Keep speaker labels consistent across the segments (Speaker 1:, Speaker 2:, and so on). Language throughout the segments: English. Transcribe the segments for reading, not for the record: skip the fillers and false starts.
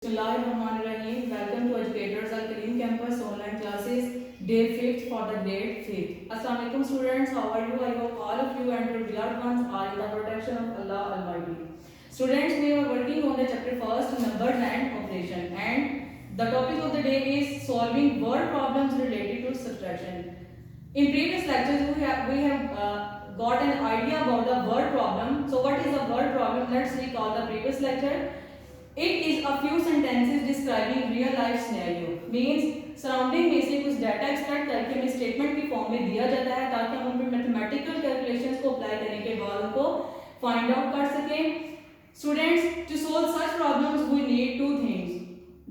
Speaker 1: Bismillahirrahmanirrahim. Welcome to Educators Al Kareem Campus online classes, day 5th for the grade 5th. Assalamu alaikum students, how are you? I hope all of you and your beloved ones are in the protection of Allah Almighty. Students, we are working on the chapter first, number and operation, and the topic of the day is solving word problems related to subtraction. In previous lectures, we have got an idea about the word problem. So what is a word problem? Let's recall the previous lecture. It is a few sentences describing real life scenario. Means surrounding में से कुछ data extract करके हमें statement की form में दिया जाता है ताकि हम उन पर मैथमेटिकल कैलकुलेशंस को अप्लाई करने के बाद उनको फाइंड आउट कर सकें. Students, to solve such problems we need two things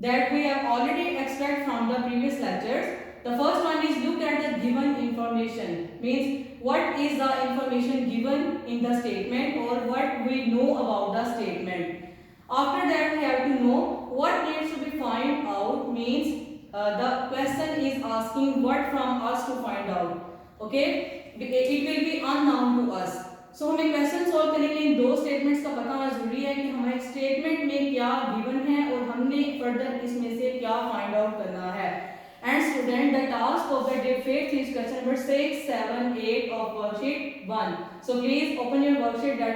Speaker 1: that we have already extract from the previous lectures. The first one is look at the given information. Means what is the information given in the statement or what we know about the statement. After that, we have to know what needs to be find out. Means the question is asking what from us to find out. Okay, it will be unknown to us. So हमें question solve करने के लिए इन दो statements का पता होना जरूरी है कि हमारे स्टेटमेंट में क्या गिवन है और हमने फर्दर इसमें से क्या फाइंड आउट करना है. And student, the task of the day 5th is question number 6, 7, 8 of worksheet 1. So please open your worksheet that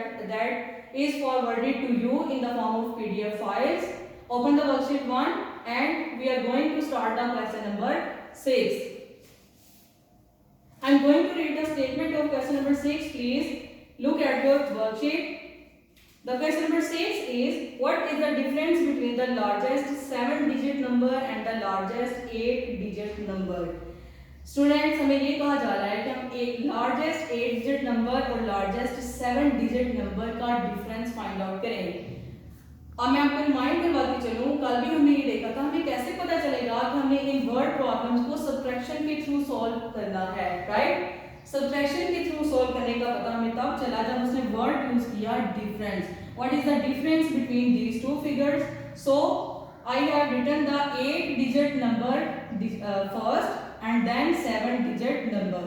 Speaker 1: is forwarded to you in the form of PDF files. Open the worksheet 1 and we are going to start the question number 6. I am going to read the statement of question number 6. Please look at your worksheet. The question number 6 is what is the difference between the largest 7-digit number and the largest 8-digit number. Students, हमें ये कहा जा रहा है कि हम एक largest 8-डिजिट number और लार्जेस्ट 7-डिजिट नंबर का डिफरेंस फाइंड आउट करेंगे. अब मैं आपको रिमाइंड करवाती चलूं, कल भी हमने ये देखा था हमें कैसे पता चलेगा कि हमने इन वर्ड प्रॉब्लम्स को सब्ट्रैक्शन के थ्रू सॉल्व करना है. राइट, सब्ट्रैक्शन के थ्रू सॉल्व करने का पता हमें तब चला जब उसने वर्ड यूज किया difference. What is the difference between these two figures. So I have written the 8-digit number first and then 7-digit number.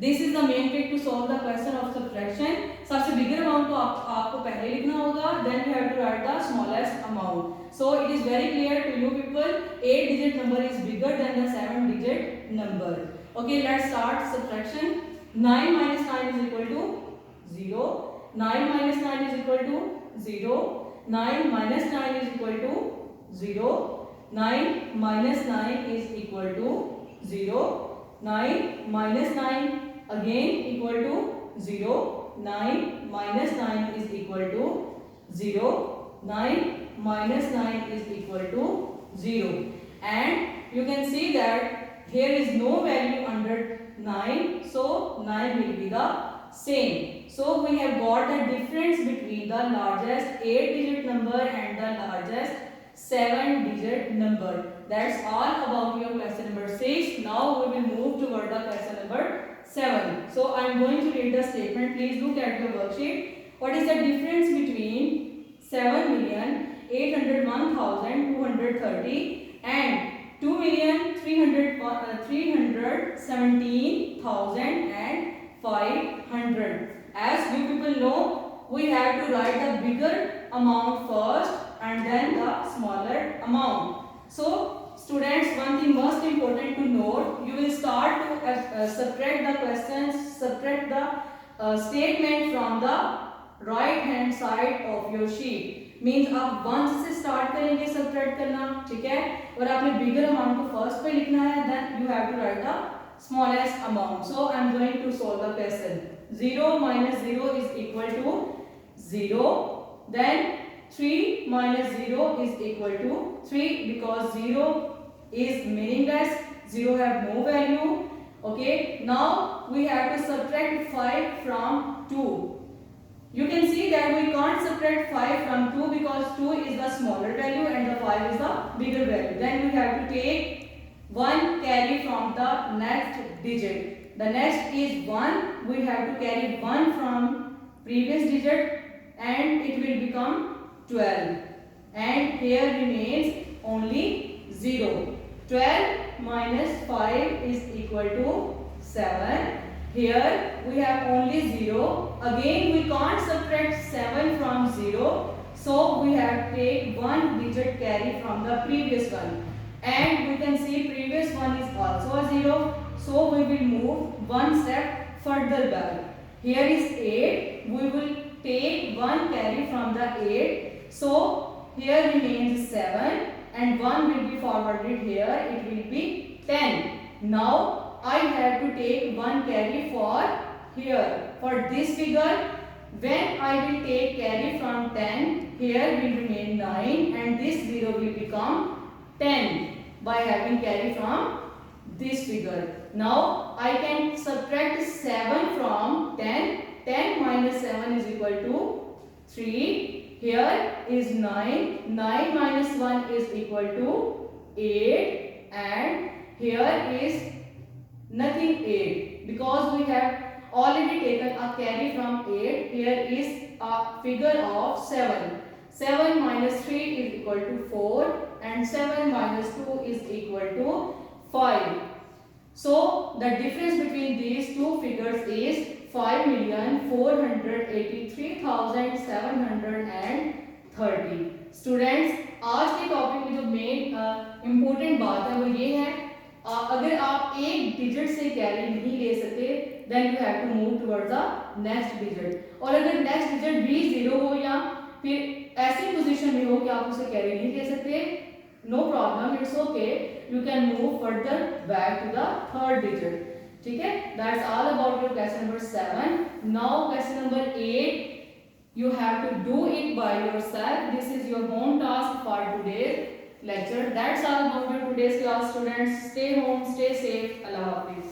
Speaker 1: This is the main trick to solve the question of subtraction. सबसे bigger amount को आपको पहले लिखना होगा, then you have to write the smallest amount. So it is very clear to you people, 8-digit number is bigger than the 7-digit number. Okay, let's start subtraction. 9 minus 9 is equal to 0. 9 minus 9 is equal to 0. 9 minus 9 is equal to 0. 9 minus 9 is equal to 0. 9 minus 9 again equal to 0. 9 minus 9 is equal to 0. 9 minus 9 is equal to 0. And you can see that here is no value under 9, so 9 will be the same. So we have got the difference between the largest 8-digit number and the largest 7-digit number. That's all about your question number 6. Now we will move toward the question number 7. So I am going to read the statement. Please look at your worksheet. What is the difference between 7,801,230 and 2,317,500? As you people know, we have to write the bigger amount first and then the smaller amount. So students, one thing most important to note, you will start to subtract the questions, subtract the statement from the right hand side of your sheet. Means आप 1 से start करेंगे subtract करना, ठीक है, और आपने bigger amount को first पे लिखना है, then you have to write the smallest amount. So I am going to solve the question. 0 minus 0 is equal to 0. Then 3 minus 0 is equal to 3 because 0 is meaningless. 0 have no value. Okay. Now we have to subtract 5 from 2. You can see that we can't subtract 5 from 2 because 2 is the smaller value and the 5 is the bigger value. Then we have to take 1 carry from the next digit. The next is 1. We have to carry 1 from previous digit and it will become 12. And here remains only 0. 12 minus 5 is equal to 7. Here we have only 0. Again we can't subtract 7 from 0. So we have take one digit carry from the previous one, and we can see previous one is also a 0. So we will move one step further back. Here is 8. We will take one carry from the 8. So here remains 7 and 1 will be forwarded here. It will be 10. Now I have to take one carry for here. For this figure, when I will take carry from 10, here will remain 9 and this 0 will become 10 by having carry from this figure. Now I can subtract 7 from 10. 10 minus 7 is equal to 3. Here is 9. 9 minus 1 is equal to 8. And here is nothing 8. Because we have already taken a carry from 8. Here is a figure of 7. 7 minus 3 is equal to 4. And 7 minus 2 is equal to 5. So the difference between these two figures is 5,483,730. Students, आज के topic में जो main important बात है वो ये है, अगर आप एक डिजिट से कैरी नहीं ले सकते then you have to move towards the next digit, और अगर नेक्स्ट डिजिट भी 0 हो या फिर ऐसी पोजीशन में हो कि आप उसे कैरी नहीं ले सकते, no problem, it's okay, you can move further back to the third digit. ठीक है, that's all about your question number 7. Now question number 8, you have to do it by yourself. This is your home task for today's lecture. That's all about your today's class, students. Stay home, stay safe. Allah Hafiz.